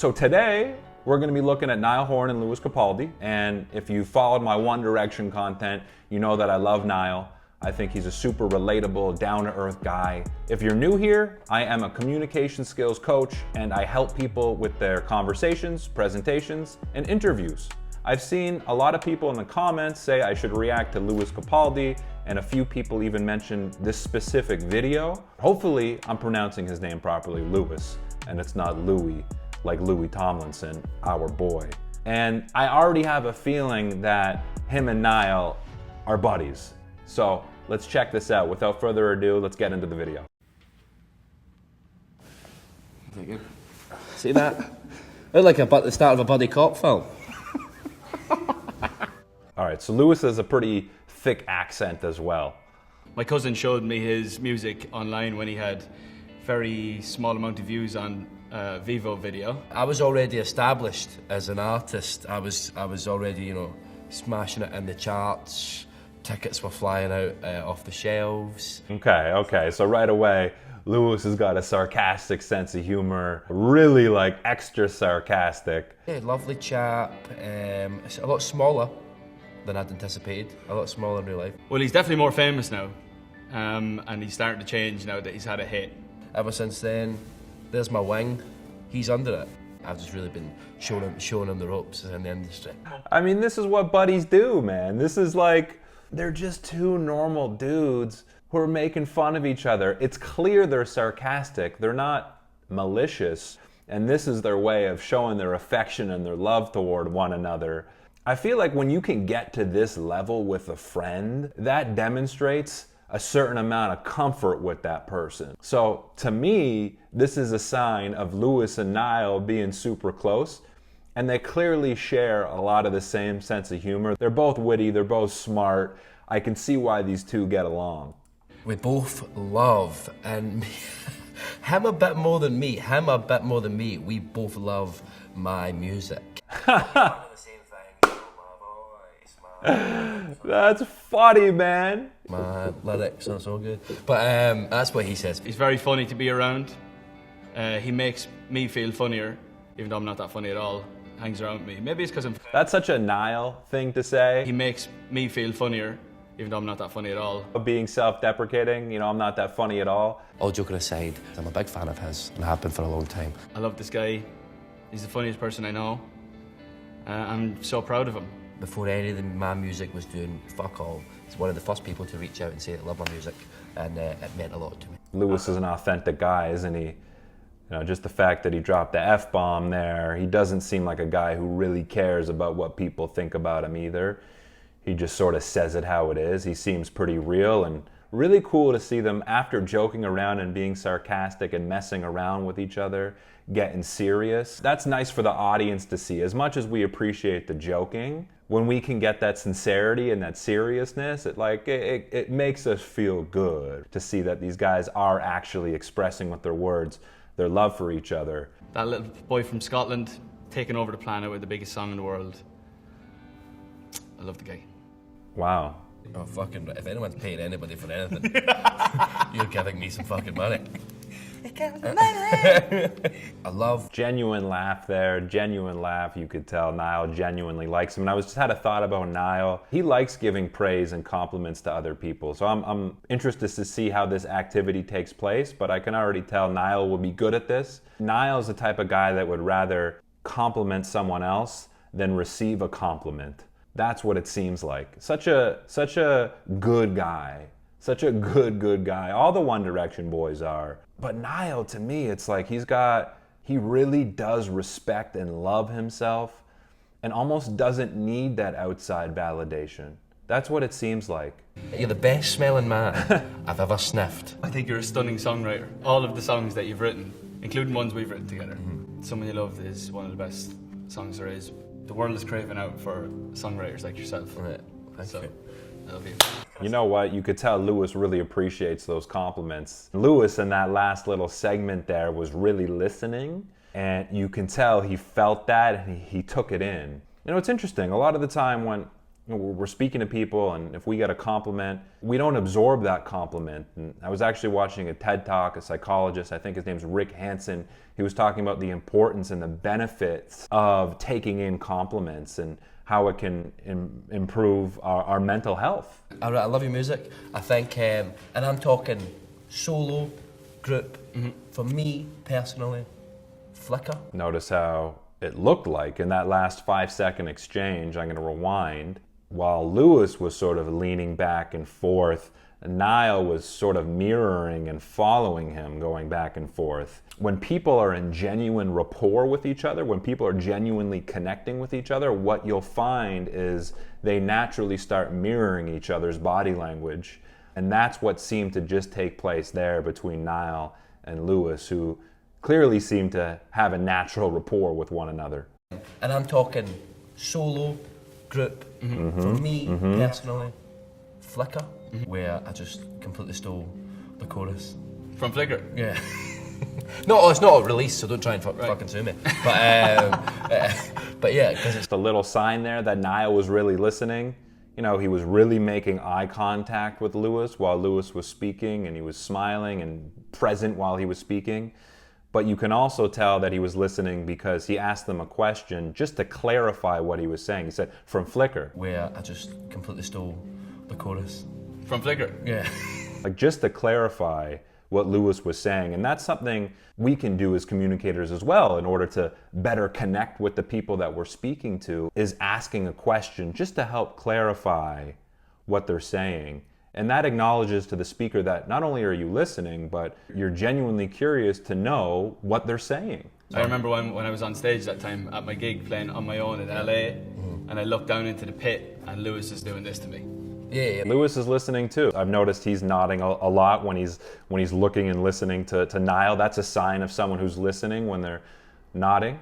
So today, we're going to be looking at Niall Horan and Lewis Capaldi. And if you followed my One Direction content, you know that I love Niall. I think he's a super relatable, down-to-earth guy. If you're new here, I am a communication skills coach, and I help people with their conversations, presentations, and interviews. I've seen a lot of people in the comments say I should react to Lewis Capaldi, and a few people even mentioned this specific video. Hopefully, I'm pronouncing his name properly, Lewis, and it's not Louis, like Louis Tomlinson, our boy. And I already have a feeling that him and Niall are buddies. So let's check this out. Without further ado, let's get into the video. Very good. See that? Looked like the start of a buddy cop film. All right, so Lewis has a pretty thick accent as well. My cousin showed me his music online when he had very small amount of views on Vivo video. I was already established as an artist. I was already, smashing it in the charts. Tickets were flying out off the shelves. Okay, so right away, Lewis has got a sarcastic sense of humor, really like extra sarcastic. Yeah, lovely chap. It's a lot smaller than I'd anticipated. A lot smaller in real life. Well, he's definitely more famous now, and he's starting to change now that he's had a hit. Ever since then, there's my wing. He's under it. I've just really been showing him the ropes in the industry. I mean, this is what buddies do, man. This is like, they're just two normal dudes who are making fun of each other. It's clear they're sarcastic. They're not malicious. And this is their way of showing their affection and their love toward one another. I feel like when you can get to this level with a friend, that demonstrates a certain amount of comfort with that person. So to me, this is a sign of Lewis and Niall being super close, and they clearly share a lot of the same sense of humor. They're both witty, they're both smart. I can see why these two get along. We both love, and him a bit more than me, we both love my music. That's funny, man. My lyrics are so good. But that's what he says. He's very funny to be around. He makes me feel funnier, even though I'm not that funny at all. Hangs around with me. Maybe it's because I'm... That's such a Niall thing to say. He makes me feel funnier, even though I'm not that funny at all. Being self-deprecating, I'm not that funny at all. All joking aside, I'm a big fan of his and have been for a long time. I love this guy. He's the funniest person I know. I'm so proud of him. Before any of my music was doing fuck all, he's one of the first people to reach out and say they love my music, and it meant a lot to me. Lewis is an authentic guy, isn't he? Just the fact that he dropped the F-bomb there, he doesn't seem like a guy who really cares about what people think about him either. He just sort of says it how it is. He seems pretty real, and really cool to see them, after joking around and being sarcastic and messing around with each other, getting serious. That's nice for the audience to see. As much as we appreciate the joking, when we can get that sincerity and that seriousness, it makes us feel good to see that these guys are actually expressing with their words their love for each other. That little boy from Scotland taking over the planet with the biggest song in the world. I love the guy. Wow. Oh, fucking, if anyone's paying anybody for anything, you're giving me some fucking money. I love... Genuine laugh there, genuine laugh. You could tell Niall genuinely likes him. And I just had a thought about Niall. He likes giving praise and compliments to other people. So I'm interested to see how this activity takes place, but I can already tell Niall will be good at this. Niall's the type of guy that would rather compliment someone else than receive a compliment. That's what it seems like. Such a good guy. Such a good guy. All the One Direction boys are. But Niall, to me, it's like he really does respect and love himself and almost doesn't need that outside validation. That's what it seems like. You're the best smelling man I've ever sniffed. I think you're a stunning songwriter. All of the songs that you've written, including ones we've written together. Someone You Love is one of the best songs there is. The world is craving out for songwriters like yourself. Right. Thank you. I love you. You know what? You could tell Lewis really appreciates those compliments. Lewis, in that last little segment there, was really listening, and you can tell he felt that and he took it in. It's interesting. A lot of the time when we're speaking to people, and if we get a compliment, we don't absorb that compliment. And I was actually watching a TED Talk, a psychologist, I think his name's Rick Hansen. He was talking about the importance and the benefits of taking in compliments and how it can improve our mental health. I love your music. I think, and I'm talking solo, group. For me, personally, Flicker. Notice how it looked like in that last 5-second exchange. I'm going to rewind. While Lewis was sort of leaning back and forth, Niall was sort of mirroring and following him, going back and forth. When people are in genuine rapport with each other, when people are genuinely connecting with each other, what you'll find is they naturally start mirroring each other's body language. And that's what seemed to just take place there between Niall and Lewis, who clearly seemed to have a natural rapport with one another. And I'm talking solo, group. For me, personally, Flicker, where I just completely stole the chorus. From Flicker? Yeah. No, it's not a release, so don't try and fucking sue me. But yeah, because it's a little sign there that Niall was really listening. You know, he was really making eye contact with Lewis while Lewis was speaking, and he was smiling and present while he was speaking. But you can also tell that he was listening because he asked them a question just to clarify what he was saying. He said, from Flicker. where I just completely stole the chorus. From Flicker? Yeah. Like, just to clarify what Lewis was saying. And that's something we can do as communicators as well in order to better connect with the people that we're speaking to, is asking a question just to help clarify what they're saying. And that acknowledges to the speaker that not only are you listening, but you're genuinely curious to know what they're saying. I remember when I was on stage that time at my gig playing on my own in LA, and I looked down into the pit and Lewis is doing this to me. Yeah. Lewis is listening too. I've noticed he's nodding a lot when he's looking and listening to Niall. That's a sign of someone who's listening when they're nodding.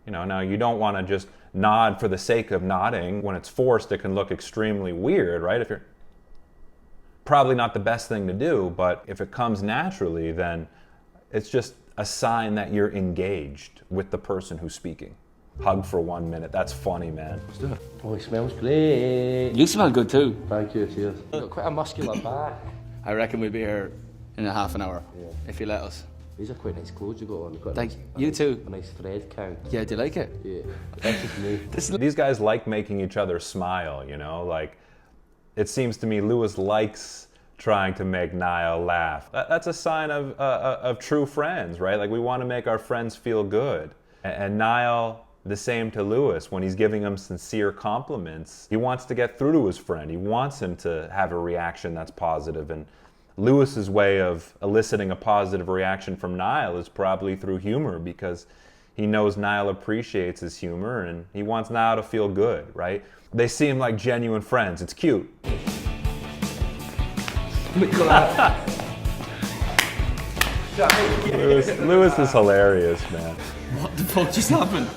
You know, now you don't want to just nod for the sake of nodding. When it's forced, it can look extremely weird, right? If you're probably not the best thing to do, but if it comes naturally, then it's just a sign that you're engaged with the person who's speaking. Hug for 1 minute. That's funny, man. Oh, he smells great. You smell good too. Thank you, cheers. You've got quite a muscular back. I reckon we'll be here in a half an hour, if you let us. These are quite nice clothes you got on. You've got Thank a nice, you too. A nice thread count. Yeah, do you like it? Yeah, that's just me. These guys like making each other smile, you know? Like, it seems to me Lewis likes trying to make Niall laugh. That's a sign of true friends, right? Like, we want to make our friends feel good. And Niall, the same to Lewis. When he's giving him sincere compliments, he wants to get through to his friend. He wants him to have a reaction that's positive. And Lewis's way of eliciting a positive reaction from Niall is probably through humor, because he knows Niall appreciates his humor and he wants Niall to feel good, right? They seem like genuine friends. It's cute. Lewis is hilarious, man. What the fuck just happened?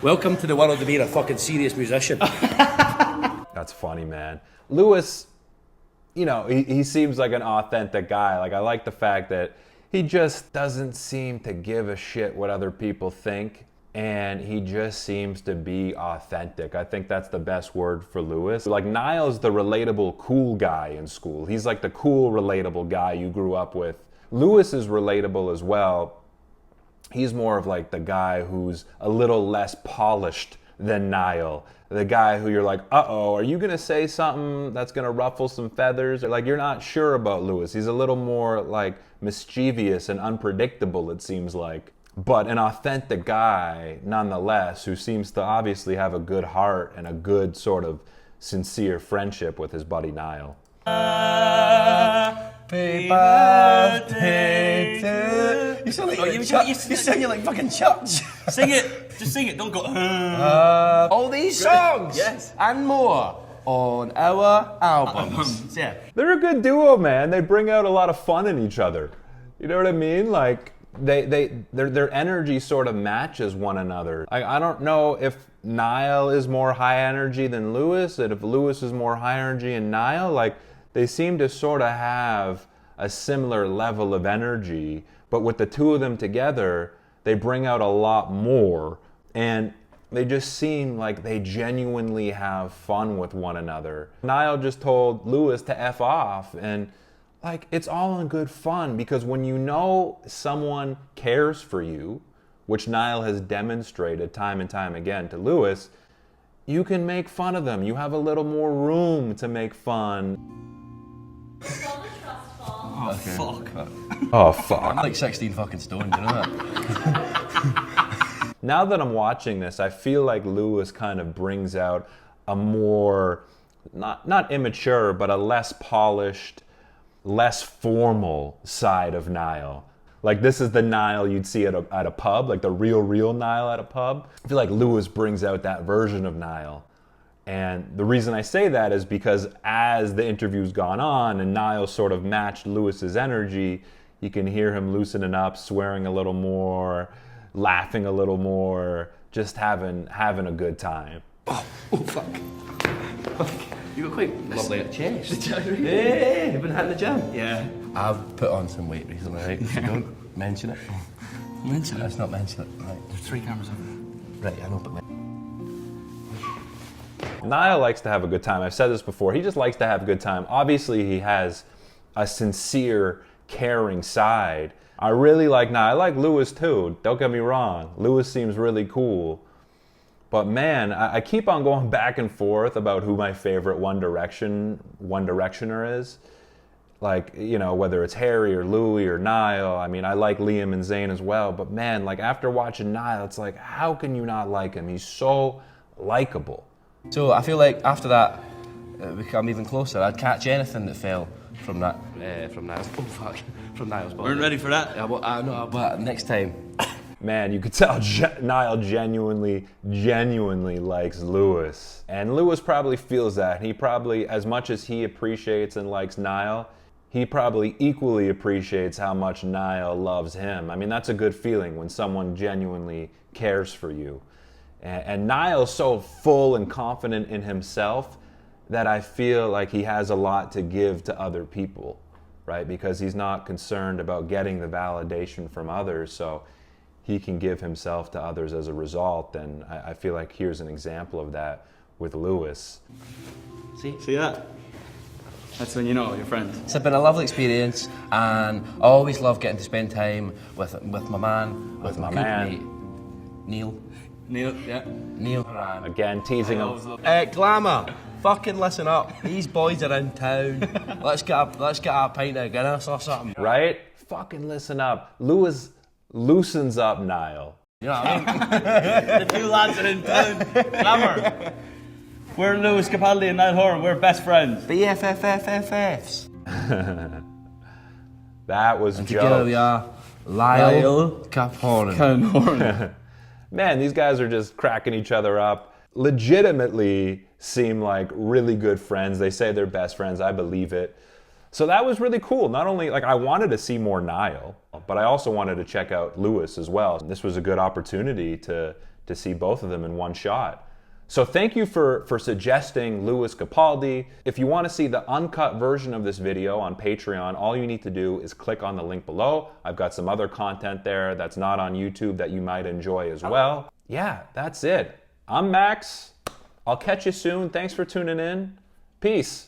Welcome to the world of being a fucking serious musician. That's funny, man. Lewis, you know, he seems like an authentic guy. Like, I like the fact that he just doesn't seem to give a shit what other people think, and he just seems to be authentic. I think that's the best word for Lewis. Like, Niall's the relatable cool guy in school. He's like the cool, relatable guy you grew up with. Lewis is relatable as well. He's more of like the guy who's a little less polished than Niall. The guy who you're like, uh-oh, are you gonna say something that's gonna ruffle some feathers? Or like, you're not sure about Lewis. He's a little more like mischievous and unpredictable, it seems like. But an authentic guy, nonetheless, who seems to obviously have a good heart and a good sort of sincere friendship with his buddy Niall. Happy birthday to you. Sound like you sound like fucking church. Sing it. Just sing it. Don't go. All these songs, Yes. and more on our albums. Yeah. They're a good duo, man. They bring out a lot of fun in each other. You know what I mean? Like, their energy sort of matches one another. I don't know if Niall is more high energy than Lewis, and if Lewis is more high energy than Niall. Like, they seem to sort of have a similar level of energy, but with the two of them together, they bring out a lot more. And They just seem like they genuinely have fun with one another. Niall just told Lewis to F off, and like, it's all in good fun, because when you know someone cares for you, which Niall has demonstrated time and time again to Lewis, you can make fun of them. You have a little more room to make fun. Oh, fuck. Oh, fuck. I'm like 16 fucking stone, you know that? Now that I'm watching this, I feel like Lewis kind of brings out a more, not immature, but a less polished, less formal side of Niall. Like, this is the Niall you'd see at a pub, like the real Niall at a pub. I feel like Lewis brings out that version of Niall. And the reason I say that is because as the interview's gone on and Niall sort of matched Lewis's energy, you can hear him loosening up, swearing a little more, laughing a little more, just having a good time. Oh, fuck. You got quite lovely chest. Hey, you've been hitting the gym? Yeah. I've put on some weight recently, right? So don't mention it. Mention it. Let's not mention it. Right. There's 3 cameras on. Right, I know, but Niall likes to have a good time. I've said this before. He just likes to have a good time. Obviously, he has a sincere, caring side. I really like Niall. I like Lewis too. Don't get me wrong. Lewis seems really cool. But man, I keep on going back and forth about who my favorite One Directioner is. Like, you know, whether it's Harry or Louis or Niall. I mean, I like Liam and Zayn as well. But man, like, after watching Niall, it's like, how can you not like him? He's so likable. So I feel like after that, we come even closer. I'd catch anything that fell from that, from Niall's. Oh fuck, from Niall's body. Weren't ready for that. Yeah, well, I know, but next time. Man, you could tell Niall genuinely likes Lewis. And Lewis probably feels that. He probably, as much as he appreciates and likes Niall, he probably equally appreciates how much Niall loves him. I mean, that's a good feeling when someone genuinely cares for you. And Niall's so full and confident in himself that I feel like he has a lot to give to other people, right? Because he's not concerned about getting the validation from others, so he can give himself to others as a result. And I feel like here's an example of that with Lewis. See that? That's when you know your friend. It's been a lovely experience, and I always love getting to spend time with my man, with my man. mate, Neil. Neil, yeah. Neil Horan. Again, teasing him. Glamour, fucking listen up. These boys are in town. Let's get a pint of Guinness or something. Right? Fucking listen up. Lewis loosens up Niall. You know what I mean? The 2 lads are in town. Glamour. We're Lewis Capaldi and Niall Horan. We're best friends. BFFFFFs. That was Together we jokes. are Niall Horan. Horan. Man, these guys are just cracking each other up. Legitimately seem like really good friends. They say they're best friends. I believe it. So that was really cool. Not only, like, I wanted to see more Niall, but I also wanted to check out Lewis as well. This was a good opportunity to see both of them in one shot. So thank you for suggesting Lewis Capaldi. If you want to see the uncut version of this video on Patreon, all you need to do is click on the link below. I've got some other content there that's not on YouTube that you might enjoy as well. Yeah, that's it. I'm Max. I'll catch you soon. Thanks for tuning in. Peace.